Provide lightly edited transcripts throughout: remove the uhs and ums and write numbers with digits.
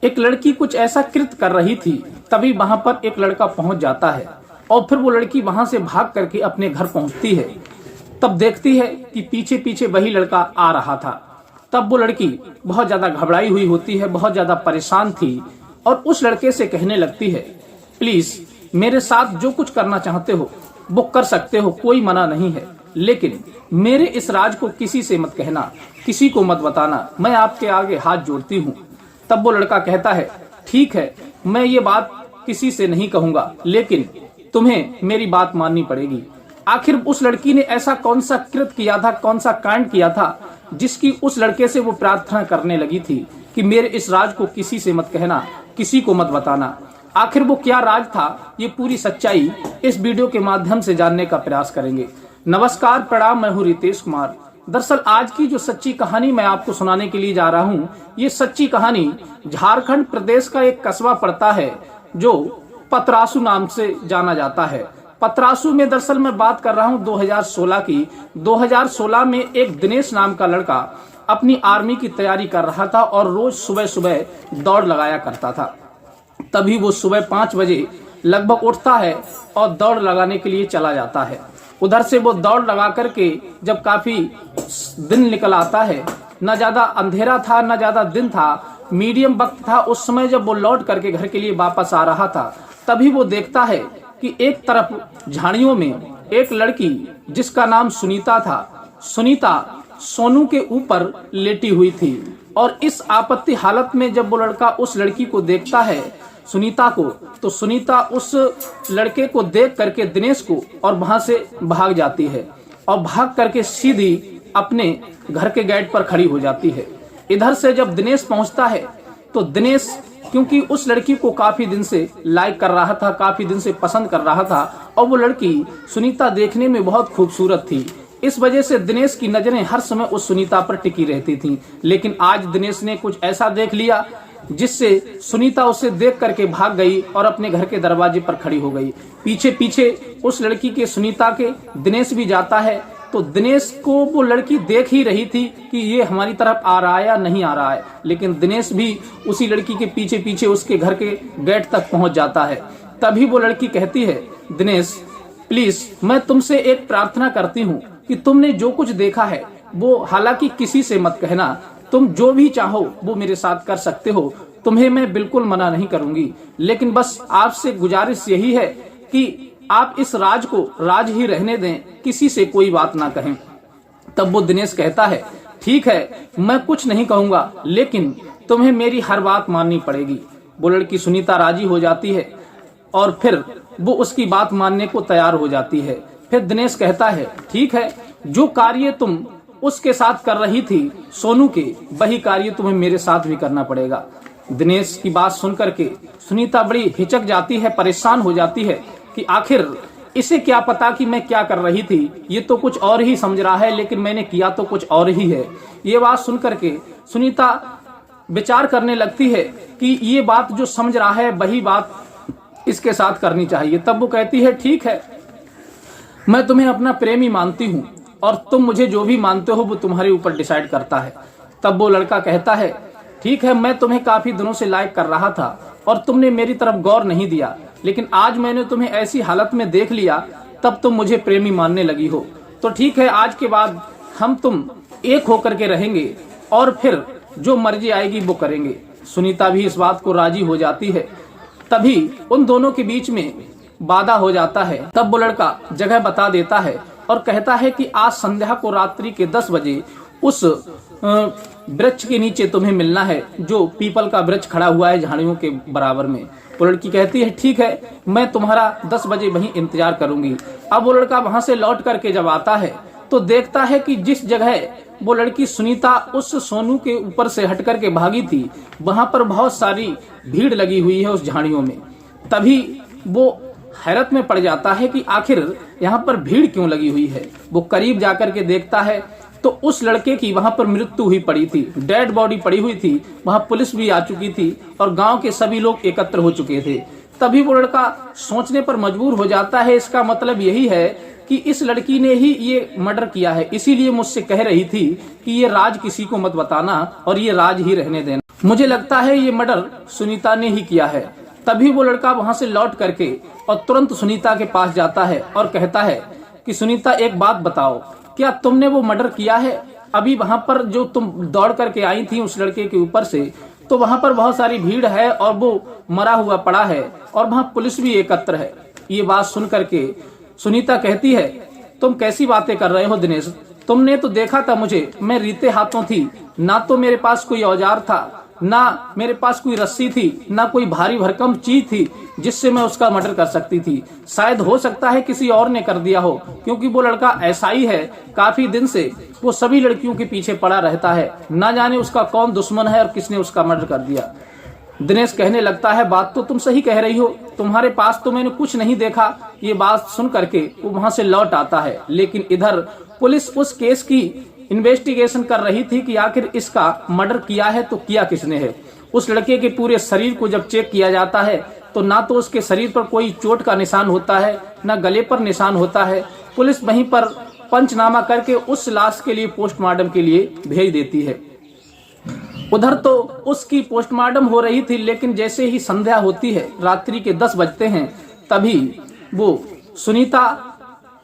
एक लड़की कुछ ऐसा कृत्य कर रही थी, तभी वहां पर एक लड़का पहुंच जाता है और फिर वो लड़की वहां से भाग करके अपने घर पहुंचती है। तब देखती है कि पीछे पीछे वही लड़का आ रहा था। तब वो लड़की बहुत ज्यादा घबराई हुई होती है, बहुत ज्यादा परेशान थी और उस लड़के से कहने लगती है, प्लीज मेरे साथ जो कुछ करना चाहते हो वो कर सकते हो, कोई मना नहीं है, लेकिन मेरे इस राज को किसी से मत कहना, किसी को मत बताना, मैं आपके आगे हाथ जोड़ती हूँ। तब वो लड़का कहता है, ठीक है, मैं ये बात किसी से नहीं कहूंगा, लेकिन तुम्हें मेरी बात माननी पड़ेगी। आखिर उस लड़की ने ऐसा कौन सा कृत्य किया था, कौन सा कांड किया था, जिसकी उस लड़के से वो प्रार्थना करने लगी थी कि मेरे इस राज को किसी से मत कहना, किसी को मत बताना। आखिर वो क्या राज था, ये पूरी सच्चाई इस वीडियो के माध्यम से जानने का प्रयास करेंगे। नमस्कार, प्रणाम, मैं हूँ रितेश कुमार। दरअसल आज की जो सच्ची कहानी मैं आपको सुनाने के लिए जा रहा हूँ, ये सच्ची कहानी झारखंड प्रदेश का एक कस्बा पड़ता है जो पतरासू नाम से जाना जाता है। पतरासू में दरअसल मैं बात कर रहा हूँ 2016 की। 2016 में एक दिनेश नाम का लड़का अपनी आर्मी की तैयारी कर रहा था और रोज सुबह सुबह दौड़ लगाया करता था। तभी वो सुबह 5 बजे लगभग उठता है और दौड़ लगाने के लिए चला जाता है। उधर से वो दौड़ लगा करके जब काफी दिन निकल आता है, न ज्यादा अंधेरा था न ज्यादा दिन था, मीडियम वक्त था, उस समय जब वो लौट करके घर के लिए वापस आ रहा था, तभी वो देखता है कि एक तरफ झाड़ियों में एक लड़की जिसका नाम सुनीता था, सुनीता सोनू के ऊपर लेटी हुई थी। और इस आपत्ति हालत में जब वो लड़का उस लड़की को देखता है, सुनीता को, तो सुनीता उस लड़के को देख करके दिनेश को और वहां से भाग जाती है और भाग करके सीधी अपने घर के गेट पर खड़ी हो जाती है। इधर से जब दिनेश पहुंचता है तो दिनेश क्योंकि उस लड़की को काफी दिन से लाइक कर रहा था, काफी दिन से पसंद कर रहा था और वो लड़की सुनीता देखने में बहुत खूबसूरत थी, इस वजह से दिनेश की नजरें हर समय उस सुनीता पर टिकी रहती थीं। लेकिन आज दिनेश ने कुछ ऐसा देख लिया जिससे सुनीता उसे देख करके भाग गई और अपने घर के दरवाजे पर खड़ी हो गई। पीछे पीछे उस लड़की के सुनीता के दिनेश भी जाता है, तो दिनेश को वो लड़की देख ही रही थी कि ये हमारी तरफ आ रहा है या नहीं आ रहा है, लेकिन दिनेश भी उसी लड़की के पीछे पीछे उसके घर के गेट तक पहुंच जाता है। तभी वो लड़की कहती है, दिनेश प्लीज मैं तुमसे एक प्रार्थना करती हूँ कि तुमने जो कुछ देखा है वो हालांकि किसी से मत कहना, तुम जो भी चाहो वो मेरे साथ कर सकते हो, तुम्हें मैं बिल्कुल मना नहीं करूंगी, लेकिन बस आपसे गुजारिश यही है कि आप इस राज को राज ही रहने दें, किसी से कोई बात ना कहें। तब वो दिनेश कहता है, ठीक है, मैं कुछ नहीं कहूंगा, लेकिन तुम्हें मेरी हर बात माननी पड़ेगी। वो लड़की सुनीता राजी हो जाती है और फिर वो उसकी बात मानने को तैयार हो जाती है। फिर दिनेश कहता है, ठीक है, जो कार्य तुम उसके साथ कर रही थी सोनू के, वही कार्य तुम्हें मेरे साथ भी करना पड़ेगा। दिनेश की बात सुन करके सुनीता बड़ी हिचक जाती है, परेशान हो जाती है कि आखिर इसे क्या पता कि मैं क्या कर रही थी, ये तो कुछ और ही समझ रहा है, लेकिन मैंने किया तो कुछ और ही है। ये बात सुन करके सुनीता विचार करने लगती है कि ये बात जो समझ रहा है वही बात इसके साथ करनी चाहिए। तब वो कहती है, ठीक है, मैं तुम्हें अपना प्रेमी मानती हूँ और तुम मुझे जो भी मानते हो वो तुम्हारे ऊपर डिसाइड करता है। तब वो लड़का कहता है, ठीक है, मैं तुम्हें काफी दिनों से लाइक कर रहा था और तुमने मेरी तरफ गौर नहीं दिया, लेकिन आज मैंने तुम्हें ऐसी हालत में देख लिया, तब तुम मुझे प्रेमी मानने लगी हो, तो ठीक है, आज के बाद हम तुम एक होकर के रहेंगे और फिर जो मर्जी आएगी वो करेंगे। सुनीता भी इस बात को राजी हो जाती है। तभी उन दोनों के बीच में वादा हो जाता है। तब वो लड़का जगह बता देता है और कहता है कि आज संध्या को रात्रि के 10 बजे उस वृक्ष के नीचे तुम्हें मिलना है, जो पीपल का वृक्ष खड़ा हुआ है झाड़ियों के बराबर में। वो लड़की कहती है, ठीक है, मैं तुम्हारा 10 बजे वहीं इंतजार करूंगी। अब वो लड़का वहां से लौट करके जब आता है तो देखता है कि जिस जगह वो लड़की सुनीता उस सोनू के ऊपर से हट करके भागी थी, वहां पर बहुत सारी भीड़ लगी हुई है उस झाड़ियों में। तभी वो हैरत में पड़ जाता है कि आखिर यहाँ पर भीड़ क्यों लगी हुई है। वो करीब जाकर के देखता है तो उस लड़के की वहां पर मृत्यु हुई पड़ी थी, डेड बॉडी पड़ी हुई थी, वहां पुलिस भी आ चुकी थी और गांव के सभी लोग एकत्र हो चुके थे। तभी वो लड़का सोचने पर मजबूर हो जाता है, इसका मतलब यही है कि इस लड़की ने ही ये मर्डर किया है, इसीलिए मुझसे कह रही थी कि ये राज किसी को मत बताना और ये राज ही रहने देना। मुझे लगता है ये मर्डर सुनीता ने ही किया है। तभी वो लड़का वहां से लौट करके और तुरंत सुनीता के पास जाता है और कहता है कि सुनीता एक बात बताओ, क्या तुमने वो मर्डर किया है? अभी वहां पर जो तुम दौड़ करके आई थी उस लड़के के ऊपर से, तो वहां पर बहुत सारी भीड़ है और वो मरा हुआ पड़ा है और वहां पुलिस भी एकत्र है। ये बात सुन करके सुनीता कहती है, तुम कैसी बातें कर रहे हो दिनेश? तुमने तो देखा था मुझे, मैं रीते हाथों थी, ना तो मेरे पास कोई औजार था, ना मेरे पास कोई रस्सी थी, ना कोई भारी भरकम चीज थी जिससे मैं उसका मर्डर कर सकती थी। शायद हो सकता है किसी और ने कर दिया हो, क्योंकि वो लड़का ऐसा ही है, काफी दिन से वो सभी लड़कियों के पीछे पड़ा रहता है, ना जाने उसका कौन दुश्मन है और किसने उसका मर्डर कर दिया। दिनेश कहने लगता है, बात तो तुम सही कह रही हो, तुम्हारे पास तो मैंने कुछ नहीं देखा। ये बात सुन करके वो वहां से लौट आता है, लेकिन इधर पुलिस उस केस की इन्वेस्टिगेशन कर रही थी कि आखिर इसका मर्डर किया है तो किया किसने है। उस लड़के के पूरे शरीर को जब चेक किया जाता है तो ना तो उसके शरीर पर कोई चोट का निशान होता है, ना गले पर निशान होता है। पुलिस वहीं पर पंचनामा करके उस लाश के लिए पोस्टमार्टम के लिए भेज देती है। उधर तो उसकी पोस्टमार्टम हो रही थी, लेकिन जैसे ही संध्या होती है, रात्रि के 10 बजते हैं, तभी वो सुनीता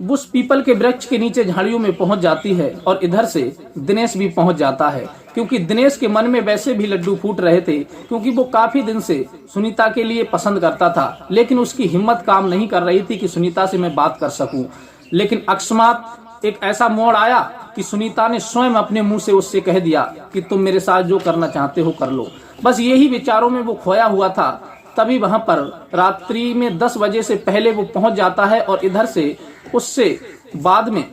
उस पीपल के वृक्ष के नीचे झाड़ियों में पहुंच जाती है और इधर से दिनेश भी पहुंच जाता है, क्योंकि दिनेश के मन में वैसे भी लड्डू फूट रहे थे, क्योंकि वो काफी दिन से सुनीता के लिए पसंद करता था, लेकिन उसकी हिम्मत काम नहीं कर रही थी कि सुनीता से मैं बात कर सकूं। लेकिन अकस्मात एक ऐसा मोड़ आया कि सुनीता ने स्वयं अपने मुंह से उससे कह दिया कि तुम मेरे साथ जो करना चाहते हो कर लो। बस यही विचारों में वो खोया हुआ था। तभी वहां पर रात्रि में 10 बजे से पहले वो पहुंच जाता है और इधर से उससे बाद में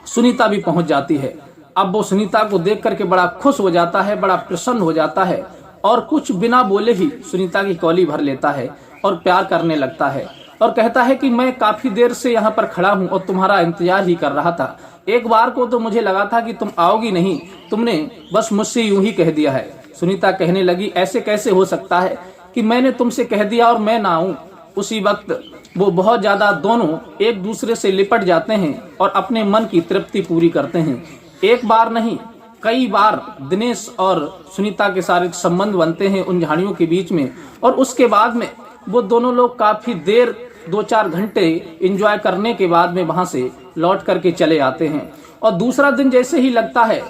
सुनीता भी पहुंच जाती है। अब वो सुनीता को देख करके बड़ा खुश हो जाता है, बड़ा प्रसन्न हो जाता है और कुछ बिना बोले ही सुनीता की कौली भर लेता है और प्यार करने लगता है और कहता है कि मैं काफी देर से यहाँ पर खड़ा हूँ और तुम्हारा इंतजार ही कर रहा था। एक बार को तो मुझे लगा था कि तुम आओगी नहीं, तुमने बस मुझसे यूं ही कह दिया है। सुनीता कहने लगी, ऐसे कैसे हो सकता है कि मैंने तुमसे कह दिया और मैं ना आऊं। उसी वक्त वो बहुत ज्यादा दोनों एक दूसरे से लिपट जाते हैं और अपने मन की तृप्ति पूरी करते हैं। एक बार नहीं, कई बार दिनेश और सुनीता के सारे संबंध बनते हैं उन झाड़ियों के बीच में, और उसके बाद में वो दोनों लोग काफी देर 2-4 घंटे एंजॉय करने के बाद में वहां से लौट करके चले आते हैं। और दूसरा दिन जैसे ही लगता है,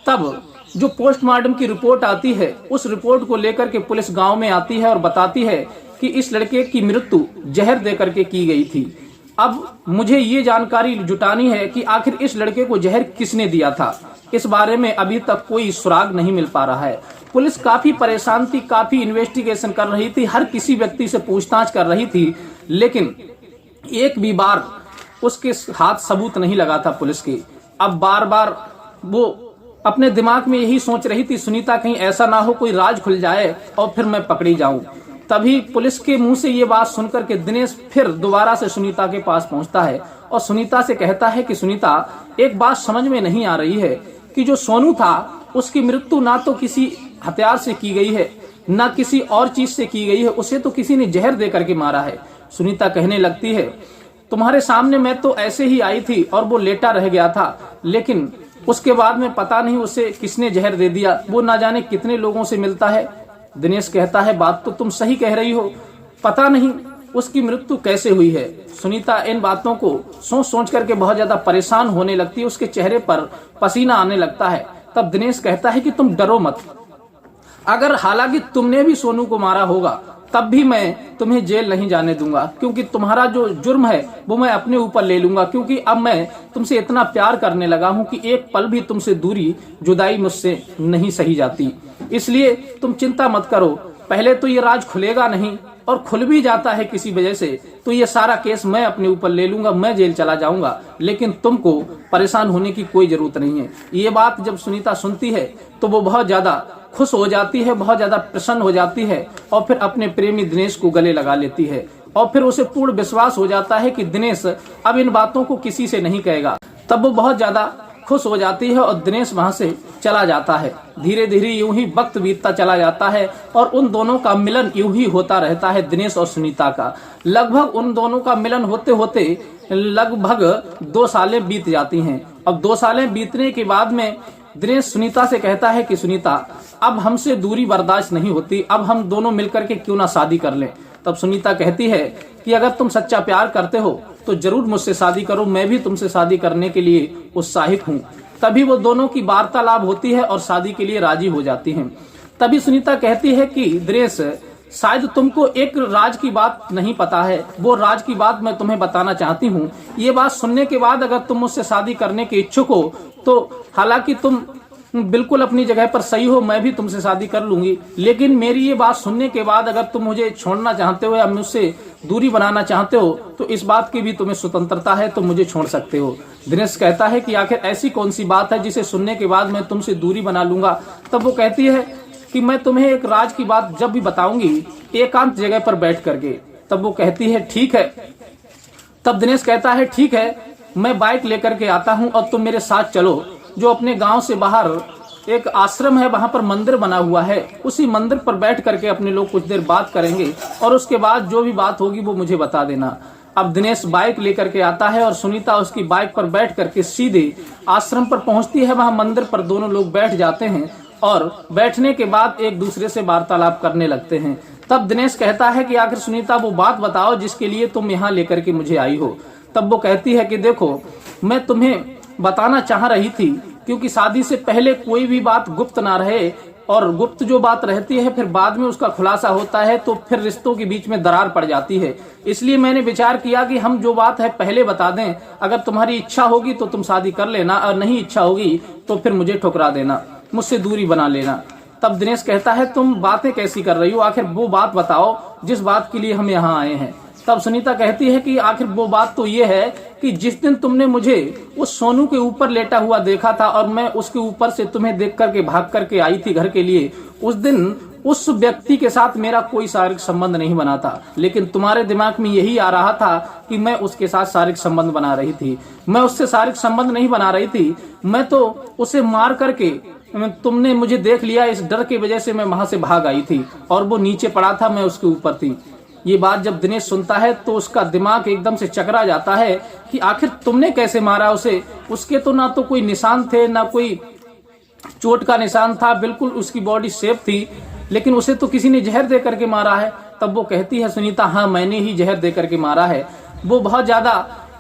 तब जो पोस्टमार्टम की रिपोर्ट आती है, उस रिपोर्ट को लेकर के पुलिस गांव में आती है और बताती है कि इस लड़के की मृत्यु जहर दे करके की गई थी। अब मुझे ये जानकारी जुटानी है कि आखिर इस लड़के को जहर किसने दिया था। इस बारे में अभी तक कोई सुराग नहीं मिल पा रहा है। पुलिस काफी परेशान थी, काफी इन्वेस्टिगेशन कर रही थी, हर किसी व्यक्ति से पूछताछ कर रही थी, लेकिन एक भी बार उसके हाथ सबूत नहीं लगा था पुलिस के। अब बार बार वो अपने दिमाग में यही सोच रही थी, सुनीता कहीं ऐसा ना हो कोई राज खुल जाए और फिर मैं पकड़ी जाऊं। तभी पुलिस के मुंह से ये बात सुनकर के दिनेश फिर दोबारा से सुनीता के पास पहुंचता है और सुनीता से कहता है कि सुनीता, एक बात समझ में नहीं आ रही है कि जो सोनू था उसकी मृत्यु ना तो किसी हथियार से की गई है, ना किसी और चीज से की गई है, उसे तो किसी ने जहर दे करके मारा है। सुनीता कहने लगती है, तुम्हारे सामने मैं तो ऐसे ही आई थी और वो लेटा रह गया था, लेकिन उसके बाद में पता नहीं उसे किसने जहर दे दिया, वो ना जाने कितने लोगों से मिलता है। दिनेश कहता है, बात तो तुम सही कह रही हो, पता नहीं उसकी मृत्यु कैसे हुई है। सुनीता इन बातों को सोच सोच करके बहुत ज्यादा परेशान होने लगती है, उसके चेहरे पर पसीना आने लगता है। तब दिनेश कहता है कि तुम डरो मत, अगर हालांकि तुमने भी सोनू को मारा होगा तब भी मैं तुम्हें जेल नहीं जाने दूंगा, क्योंकि तुम्हारा जो जुर्म है वो मैं अपने ऊपर ले लूंगा, क्योंकि अब मैं तुमसे इतना प्यार करने लगा हूं कि एक पल भी तुमसे दूरी जुदाई मुझसे नहीं सही जाती। इसलिए तुम चिंता मत करो, पहले तो ये राज खुलेगा नहीं, और खुल भी जाता है किसी वजह से तो ये सारा केस मैं अपने ऊपर ले लूंगा, मैं जेल चला जाऊंगा, लेकिन तुमको परेशान होने की कोई जरूरत नहीं है। ये बात जब सुनीता सुनती है तो वो बहुत ज्यादा खुश हो जाती है, बहुत ज्यादा प्रसन्न हो जाती है और फिर अपने प्रेमी दिनेश को गले लगा लेती है और फिर उसे पूर्ण विश्वास हो जाता है कि दिनेश अब इन बातों को किसी से नहीं कहेगा। तब वो बहुत ज्यादा खुश हो जाती है और दिनेश वहां से चला जाता है। धीरे धीरे यूं ही वक्त बीतता चला जाता है और उन दोनों का मिलन यूं ही होता रहता है, दिनेश और सुनीता का। लगभग उन दोनों का मिलन होते होते लगभग 2 सालें बीत जाती हैं। अब 2 सालें बीतने के बाद में दिनेश सुनीता से कहता है कि सुनीता, अब हमसे दूरी बर्दाश्त नहीं होती, अब हम दोनों मिलकर के क्यों ना शादी कर लें। तब सुनीता कहती है कि अगर तुम सच्चा प्यार करते हो तो जरूर मुझसे शादी करो, मैं भी तुमसे शादी करने के लिए उत्साहित हूँ। तभी वो दोनों की वार्तालाप होती है और शादी के लिए राजी हो जाती हैं। तभी सुनीता कहती है कि दिनेश, शायद तुमको एक राज की बात नहीं पता है, वो राज की बात मैं तुम्हें बताना चाहती हूँ। ये बात सुनने के बाद अगर तुम मुझसे शादी करने के इच्छुक हो तो हालांकि तुम बिल्कुल अपनी जगह पर सही हो, मैं भी तुमसे शादी कर लूंगी, लेकिन मेरी ये बात सुनने के बाद अगर तुम मुझे छोड़ना चाहते हो या मुझसे दूरी बनाना चाहते हो तो इस बात की भी तुम्हें स्वतंत्रता है, तुम मुझे छोड़ सकते हो। दिनेश कहता है कि आखिर ऐसी कौन सी बात है जिसे सुनने के बाद मैं तुमसे दूरी बना लूंगा। तब वो कहती है कि मैं तुम्हें एक राज की बात जब भी बताऊंगी एकांत जगह पर बैठ करके। तब वो कहती है ठीक है। तब दिनेश कहता है ठीक है, मैं बाइक लेकर के आता हूँ और तुम मेरे साथ चलो। जो अपने गांव से बाहर एक आश्रम है, वहां पर मंदिर बना हुआ है, उसी मंदिर पर बैठ करके अपने लोग कुछ देर बात करेंगे और उसके बाद जो भी बात होगी वो मुझे बता देना। अब दिनेश बाइक लेकर के आता है और सुनीता उसकी बाइक पर बैठ करके सीधे आश्रम पर पहुंचती है। वहां मंदिर पर दोनों लोग बैठ जाते हैं और बैठने के बाद एक दूसरे से वार्तालाप करने लगते हैं। तब दिनेश कहता है कि आखिर सुनीता वो बात बताओ जिसके लिए तुम यहाँ लेकर के मुझे आई हो। तब वो कहती है कि देखो, मैं तुम्हें बताना चाह रही थी क्योंकि शादी से पहले कोई भी बात गुप्त ना रहे, और गुप्त जो बात रहती है फिर बाद में उसका खुलासा होता है तो फिर रिश्तों के बीच में दरार पड़ जाती है। इसलिए मैंने विचार किया कि हम जो बात है पहले बता दें, अगर तुम्हारी इच्छा होगी तो तुम शादी कर लेना और नहीं इच्छा होगी तो फिर मुझे ठुकरा देना, मुझसे दूरी बना लेना। तब दिनेश कहता है तुम बातें कैसी कर रही हो, आखिर वो बात बताओ जिस बात के लिए हम यहाँ आए हैं। तब सुनीता कहती है कि आखिर वो बात तो ये है कि जिस दिन तुमने मुझे उस सोनू के ऊपर लेटा हुआ देखा था और मैं उसके ऊपर से तुम्हें देख करके भाग करके आई थी घर के लिए, उस दिन उस व्यक्ति के साथ मेरा कोई शारीरिक संबंध नहीं बना था, लेकिन तुम्हारे दिमाग में यही आ रहा था कि मैं उसके साथ शारीरिक संबंध बना रही थी। मैं उससे शारीरिक संबंध नहीं बना रही थी, मैं तो उसे मार करके, तुमने मुझे देख लिया, इस डर की वजह से मैं वहां से भाग आई थी और वो नीचे पड़ा था, मैं उसके ऊपर थी। ये बात जब दिनेश सुनता है तो उसका दिमाग एकदम से चकरा जाता है कि आखिर तुमने कैसे मारा उसे, उसके तो ना तो कोई निशान थे, ना कोई चोट का निशान था, बिल्कुल उसकी बॉडी सेफ थी, लेकिन उसे तो किसी ने जहर दे करके मारा है। तब वो कहती है सुनीता, हाँ मैंने ही जहर दे करके मारा है। वो बहुत ज्यादा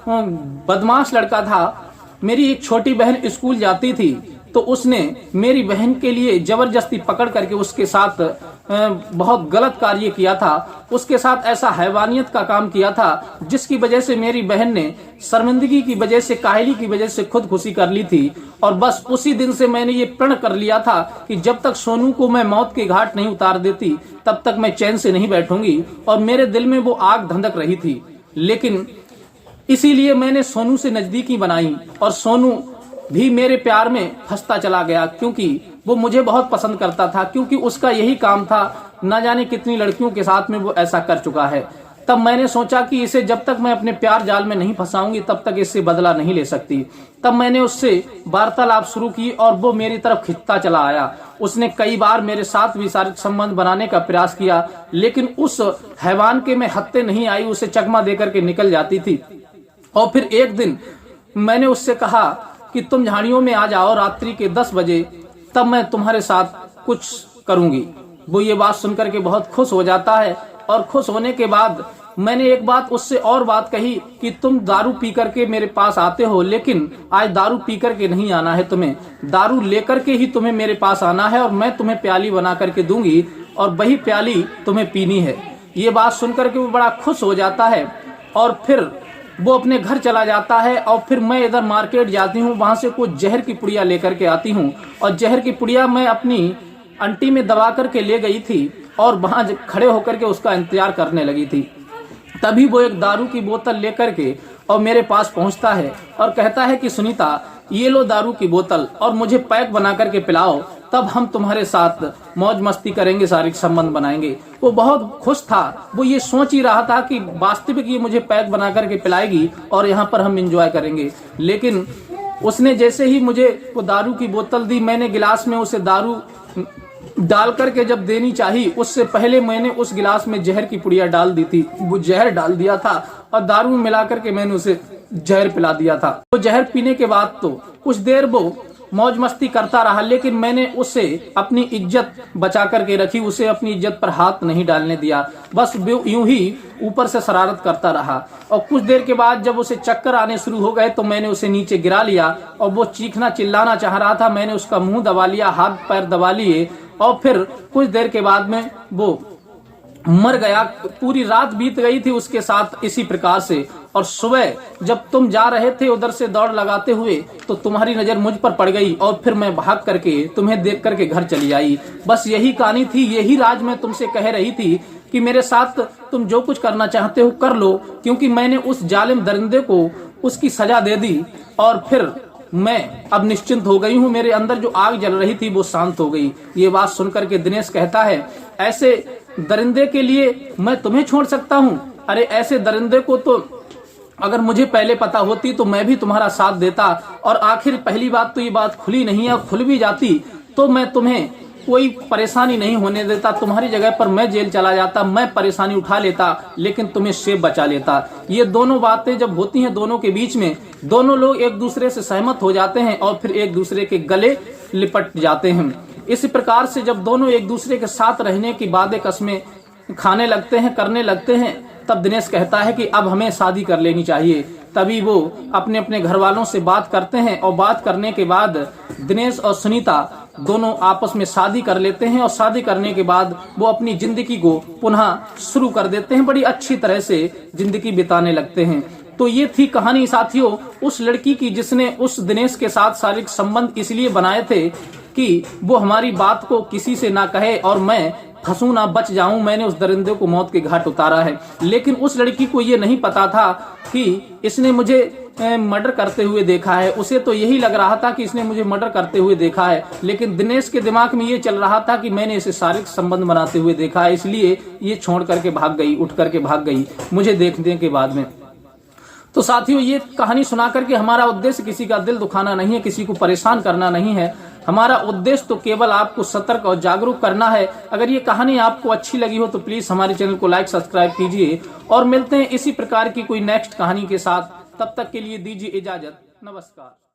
बदमाश लड़का था। मेरी एक छोटी बहन स्कूल जाती थी तो उसने मेरी बहन के लिए जबरदस्ती पकड़ करके उसके साथ बहुत गलत कार्य किया था, उसके साथ ऐसा हैवानियत का काम किया था जिसकी वजह से मेरी बहन ने शर्मिंदगी की वजह से, काहली की वजह से खुदकुशी कर ली थी। और बस उसी दिन से मैंने ये प्रण कर लिया था कि जब तक सोनू को मैं मौत के घाट नहीं उतार देती तब तक मैं चैन से नहीं बैठूंगी। और मेरे दिल में वो आग धंधक रही थी, लेकिन इसीलिए मैंने सोनू से नजदीकी बनाई और सोनू भी मेरे प्यार में फंसता चला गया, क्योंकि वो मुझे बहुत पसंद करता था, क्योंकि उसका यही काम था। न जाने कितनी लड़कियों के साथ में वो ऐसा कर चुका है। तब मैंने सोचा कि इसे जब तक मैं अपने प्यार जाल में नहीं फंसाऊंगी तब तक इससे बदला नहीं ले सकती। तब मैंने उससे वार्तालाप शुरू की और वो मेरी तरफ खिंचता चला आया। उसने कई बार मेरे साथ भी शारीरिक संबंध बनाने का प्रयास किया, लेकिन उस हैवान के मैं हत्ते नहीं आई, उसे चकमा देकर के निकल जाती थी। और फिर एक दिन मैंने उससे कहा कि तुम झाड़ियों में आ जाओ रात्रि के 10 बजे, तब मैं तुम्हारे साथ कुछ करूंगी। वो ये बात सुनकर के बहुत खुश हो जाता है और खुश होने के बाद मैंने एक बात उससे और बात कही कि तुम दारू पी करके मेरे पास आते हो, लेकिन आज दारू पी करके नहीं आना है, तुम्हें दारू लेकर के ही तुम्हें मेरे पास आना है और मैं तुम्हें प्याली बना करके दूंगी और वही प्याली तुम्हें पीनी है। ये बात सुनकर के वो बड़ा खुश हो जाता है और फिर वो अपने घर चला जाता है। और फिर मैं इधर मार्केट जाती हूँ, वहां से कुछ जहर की पुड़िया लेकर के आती हूँ और जहर की पुड़िया मैं अपनी अंटी में दबा करके ले गई थी और वहां खड़े होकर के उसका इंतजार करने लगी थी। तभी वो एक दारू की बोतल लेकर के और मेरे पास पहुंचता है और कहता है कि सुनीता, ये लो दारू की बोतल और मुझे पैक बना करके पिलाओ, तब हम तुम्हारे साथ मौज मस्ती करेंगे, शारीरिक संबंध बनाएंगे। वो बहुत खुश था, वो ये सोच ही रहा था कि वास्तविक ये मुझे पैक बना करके पिलाएगी और यहाँ पर हम एंजॉय करेंगे। लेकिन उसने जैसे ही मुझे वो दारू की बोतल दी, मैंने गिलास में उसे दारू डाल करके जब देनी चाहिए उससे पहले मैंने उस गिलास में जहर की पुड़िया डाल दी थी। वो जहर डाल दिया था और दारू में मिला करके मैंने उसे जहर पिला दिया था। वो जहर पीने के बाद तो कुछ देर वो मौज मस्ती करता रहा, लेकिन मैंने उसे अपनी इज्जत बचा करके रखी, उसे अपनी इज्जत पर हाथ नहीं डालने दिया। बस यूं ही ऊपर से शरारत करता रहा और कुछ देर के बाद जब उसे चक्कर आने शुरू हो गए तो मैंने उसे नीचे गिरा लिया और वो चीखना चिल्लाना चाह रहा था। मैंने उसका मुंह दबा लिया, हाथ पैर दबा लिए और फिर कुछ देर के बाद में वो मर गया। पूरी रात बीत गई थी उसके साथ इसी प्रकार से, और सुबह जब तुम जा रहे थे उधर से दौड़ लगाते हुए तो तुम्हारी नजर मुझ पर पड़ गई और फिर मैं भाग करके तुम्हें देख करके घर चली आई। बस यही कहानी थी, यही राज मैं तुमसे कह रही थी कि मेरे साथ तुम जो कुछ करना चाहते हो कर लो, क्योंकि मैंने उस जालिम दरिंदे को उसकी सजा दे दी और फिर मैं अब निश्चिंत हो गई हूँ। मेरे अंदर जो आग जल रही थी वो शांत हो गई। ये बात सुनकर के दिनेश कहता है, ऐसे दरिंदे के लिए मैं तुम्हें छोड़ सकता हूँ? अरे ऐसे दरिंदे को तो अगर मुझे पहले पता होती तो मैं भी तुम्हारा साथ देता, और आखिर पहली बात तो ये बात खुली नहीं है, खुल भी जाती तो मैं तुम्हें कोई परेशानी नहीं होने देता। तुम्हारी जगह पर मैं जेल चला जाता, मैं परेशानी उठा लेता, लेकिन तुम्हें सेफ बचा लेता। ये दोनों बातें जब होती हैं दोनों के बीच में, दोनों लोग एक दूसरे से सहमत हो जाते हैं और फिर एक दूसरे के गले लिपट जाते हैं। इस प्रकार से जब दोनों एक दूसरे के साथ रहने की बातें कस्में खाने लगते हैं, करने लगते हैं, तब दिनेश कहता है कि अब हमें शादी कर लेनी चाहिए। तभी वो अपने अपने घर वालों से बात करते हैं और बात करने के बाद दिनेश और सुनीता दोनों आपस में शादी कर लेते हैं और शादी करने के बाद वो अपनी जिंदगी को पुनः शुरू कर देते हैं, बड़ी अच्छी तरह से जिंदगी बिताने लगते हैं। तो ये थी कहानी साथियों उस लड़की की जिसने उस दिनेश के साथ शारीरिक संबंध इसलिए बनाए थे कि वो हमारी बात को किसी से ना कहे और मैं फंसू ना, बच जाऊं। मैंने उस दरिंदे को मौत के घाट उतारा है, लेकिन उस लड़की को ये नहीं पता था कि इसने मुझे मर्डर करते हुए देखा है। उसे तो यही लग रहा था कि इसने मुझे मर्डर करते हुए देखा है, लेकिन दिनेश के दिमाग में ये चल रहा था कि मैंने इसे शारीरिक संबंध बनाते हुए देखा है, इसलिए ये छोड़ करके भाग गई, उठ करके भाग गई मुझे देखने के बाद में। तो साथियों ये कहानी सुना करके हमारा उद्देश्य किसी का दिल दुखाना नहीं है, किसी को परेशान करना नहीं है। हमारा उद्देश्य तो केवल आपको सतर्क और जागरूक करना है। अगर ये कहानी आपको अच्छी लगी हो तो प्लीज हमारे चैनल को लाइक सब्सक्राइब कीजिए और मिलते हैं इसी प्रकार की कोई नेक्स्ट कहानी के साथ। तब तक के लिए दीजिए इजाजत, नमस्कार।